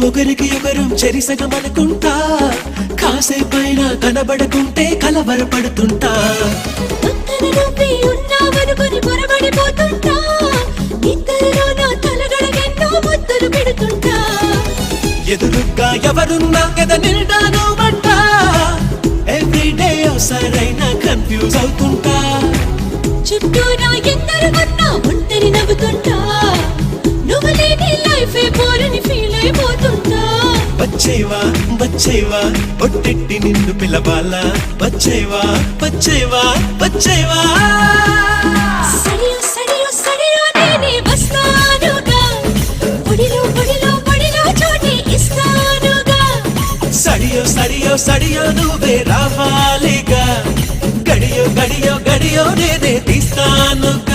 ఒకరికి ఒకరు చెరిసగమనుకుంటా కాసేపైనా కనబడకుంటే కలవరపడుతుంటా పక్కన నువ్వే ఉన్నావనుకొని పొరబడిపోతుంటా ఇద్దరిలో నా తలగడకెన్నో ముద్దులు పెడుతుంటా ఎదురుగా ఎవరున్నా కథ నిండా నువ్వంటా ఎవ్రీడే సరైన కన్ఫ్యూజ్ అవుతుంటా చుట్టూ నా ఎందరు ఉన్నా ఒంటరి నవ్వుతుంటా నువ్వు లేని లైఫే బోరని ఫీల్ అయిపోతుంటా వచ్చేవా వచ్చేవా ఒట్టెట్టి నిన్ను పిలవాలా వచ్చేవా వచ్చేవా వచ్చేవా సడియో సడియో సడియో నేనే వస్తానుగా ఒడిలో ఒడిలో ఒడిలో చోటి ఇస్తానుగా సడియో సడియో సడియో నువ్వే రావాలిగా గడియో గడియో గడియో నేనే తీస్తానుగా